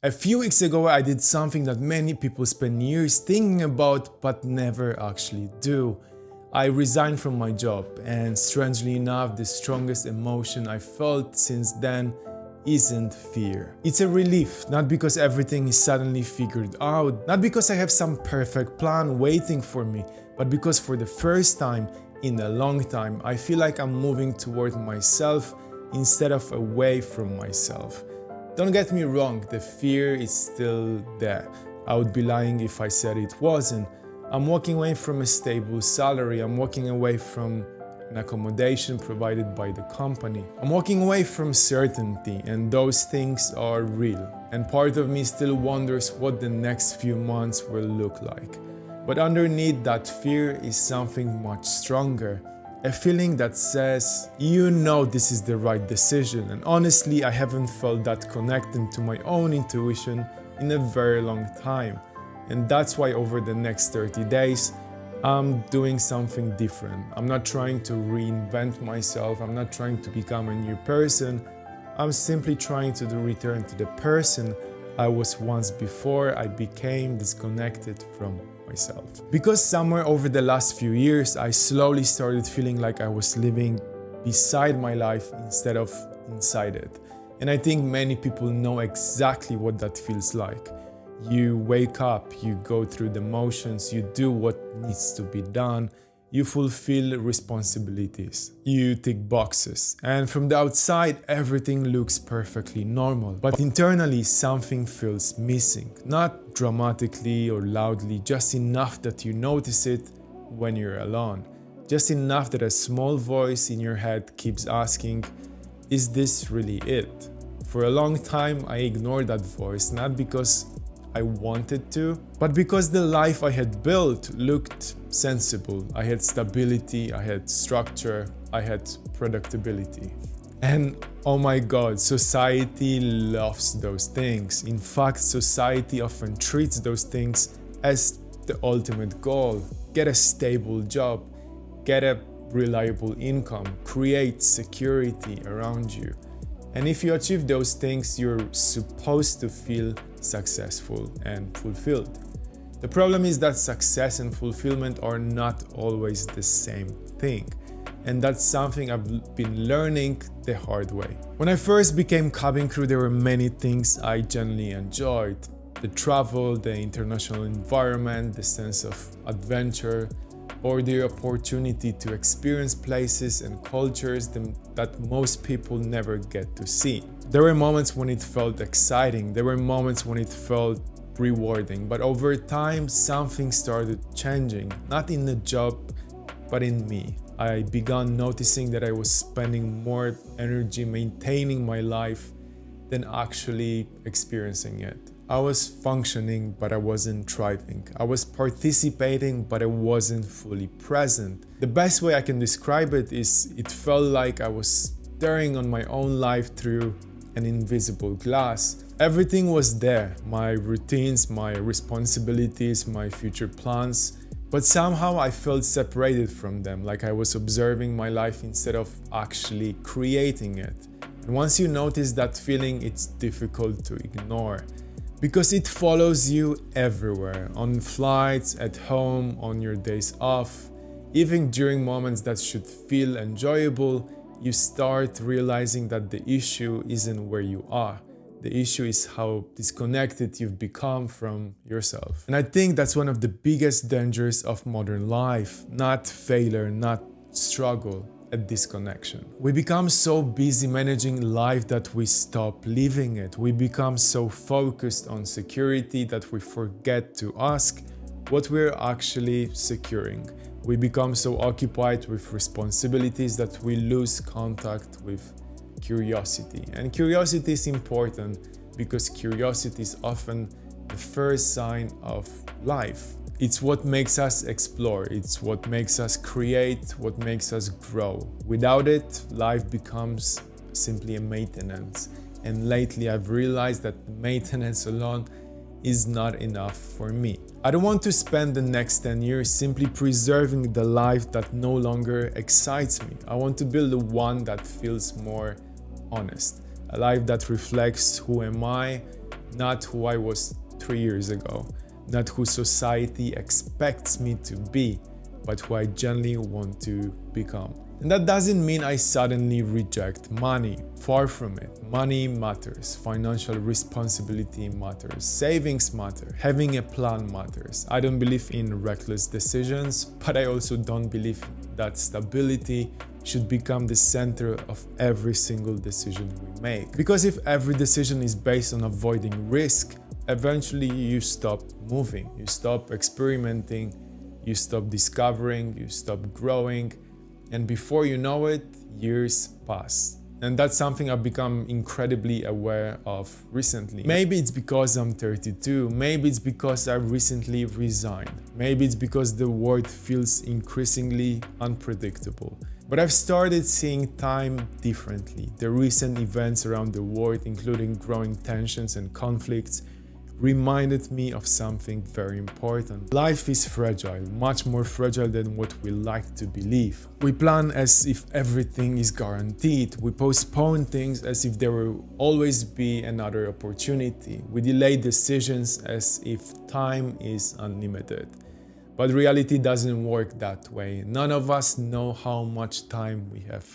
A few weeks ago, I did something that many people spend years thinking about but never actually do. I resigned from my job, and strangely enough, the strongest emotion I felt since then isn't fear. It's a relief, not because everything is suddenly figured out, not because I have some perfect plan waiting for me, but because for the first time in a long time, I feel like I'm moving toward myself instead of away from myself. Don't get me wrong, the fear is still there. I would be lying if I said it wasn't. I'm walking away from a stable salary, I'm walking away from an accommodation provided by the company. I'm walking away from certainty, and those things are real. And part of me still wonders what the next few months will look like. But underneath that fear is something much stronger. A feeling that says, you know this is the right decision, and honestly I haven't felt that connected to my own intuition in a very long time. And that's why over the next 30 days, I'm doing something different. I'm not trying to reinvent myself, I'm not trying to become a new person, I'm simply trying to return to the person I was once before I became disconnected from myself. Because somewhere over the last few years, I slowly started feeling like I was living beside my life instead of inside it. And I think many people know exactly what that feels like. You wake up, you go through the motions, you do what needs to be done, you fulfill responsibilities, you tick boxes, and from the outside everything looks perfectly normal. But internally something feels missing, not dramatically or loudly, just enough that you notice it when you're alone. Just enough that a small voice in your head keeps asking, is this really it? For a long time I ignored that voice, not because I wanted to, but because the life I had built looked sensible. I had stability, I had structure, I had predictability. And oh my god, society loves those things. In fact, society often treats those things as the ultimate goal. Get a stable job, get a reliable income, create security around you. And if you achieve those things, you're supposed to feel successful and fulfilled. The problem is that success and fulfillment are not always the same thing. And that's something I've been learning the hard way. When I first became cabin crew, there were many things I genuinely enjoyed. The travel, the international environment, the sense of adventure, or the opportunity to experience places and cultures that most people never get to see. There were moments when it felt exciting, there were moments when it felt rewarding, but over time something started changing, not in the job, but in me. I began noticing that I was spending more energy maintaining my life than actually experiencing it. I was functioning, but I wasn't thriving. I was participating, but I wasn't fully present. The best way I can describe it is it felt like I was staring on my own life through an invisible glass. Everything was there, my routines, my responsibilities, my future plans, but somehow I felt separated from them, like I was observing my life instead of actually creating it. And once you notice that feeling, it's difficult to ignore. Because it follows you everywhere, on flights, at home, on your days off. Even during moments that should feel enjoyable, you start realizing that the issue isn't where you are. The issue is how disconnected you've become from yourself. And I think that's one of the biggest dangers of modern life. Not failure, not struggle, a disconnection. We become so busy managing life that we stop living it. We become so focused on security that we forget to ask what we're actually securing. We become so occupied with responsibilities that we lose contact with curiosity. And curiosity is important because curiosity is often the first sign of life. It's what makes us explore, it's what makes us create, what makes us grow. Without it, life becomes simply a maintenance. And lately I've realized that maintenance alone is not enough for me. I don't want to spend the next 10 years simply preserving the life that no longer excites me. I want to build one that feels more honest, a life that reflects who am I, not who I was 3 years ago, not who society expects me to be, but who I genuinely want to become. And that doesn't mean I suddenly reject money. Far from it. Money matters. Financial responsibility matters. Savings matter. Having a plan matters. I don't believe in reckless decisions, but I also don't believe that stability should become the center of every single decision we make. Because if every decision is based on avoiding risk, eventually you stop moving, you stop experimenting, you stop discovering, you stop growing, and before you know it, years pass. And that's something I've become incredibly aware of recently. Maybe it's because I'm 32, maybe it's because I recently resigned, maybe it's because the world feels increasingly unpredictable. But I've started seeing time differently. The recent events around the world, including growing tensions and conflicts, reminded me of something very important. Life is fragile, much more fragile than what we like to believe. We plan as if everything is guaranteed. We postpone things as if there will always be another opportunity. We delay decisions as if time is unlimited. But reality doesn't work that way. None of us know how much time we have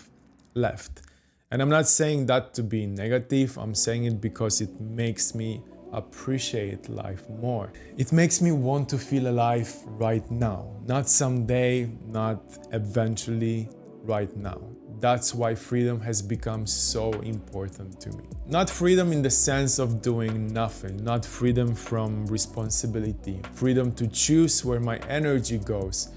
left. And I'm not saying that to be negative, I'm saying it because it makes me appreciate life more. It makes me want to feel alive right now, not someday, not eventually, right now. That's why freedom has become so important to me. Not freedom in the sense of doing nothing, not freedom from responsibility, freedom to choose where my energy goes,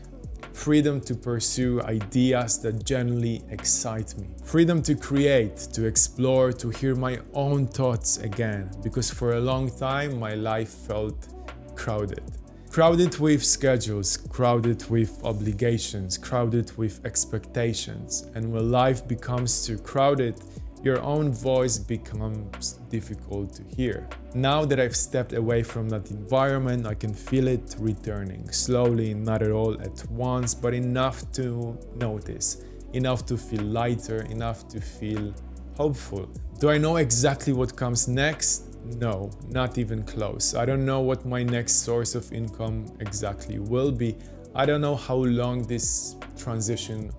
freedom to pursue ideas that genuinely excite me, freedom to create, to explore, to hear my own thoughts again, because for a long time my life felt crowded. Crowded with schedules, crowded with obligations, crowded with expectations. And when life becomes too crowded, your own voice becomes difficult to hear. Now that I've stepped away from that environment, I can feel it returning, slowly, not at all at once, but enough to notice, enough to feel lighter, enough to feel hopeful. Do I know exactly what comes next? No, not even close. I don't know what my next source of income exactly will be. I don't know how long this transition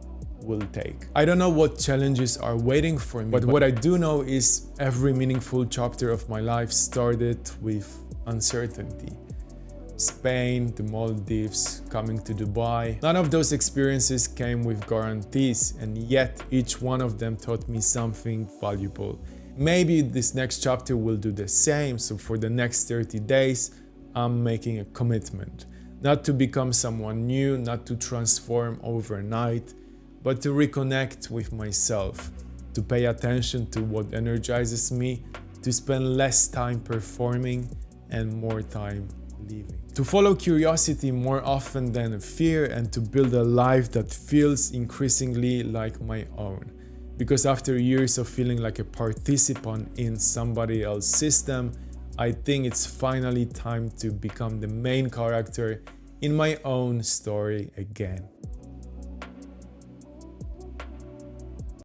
will take. I don't know what challenges are waiting for me, but what I do know is every meaningful chapter of my life started with uncertainty. Spain, the Maldives, coming to Dubai. None of those experiences came with guarantees, and yet each one of them taught me something valuable. Maybe this next chapter will do the same, so for the next 30 days, I'm making a commitment. Not to become someone new, not to transform overnight, but to reconnect with myself, to pay attention to what energizes me, to spend less time performing and more time living. To follow curiosity more often than fear, and to build a life that feels increasingly like my own. Because after years of feeling like a participant in somebody else's system, I think it's finally time to become the main character in my own story again.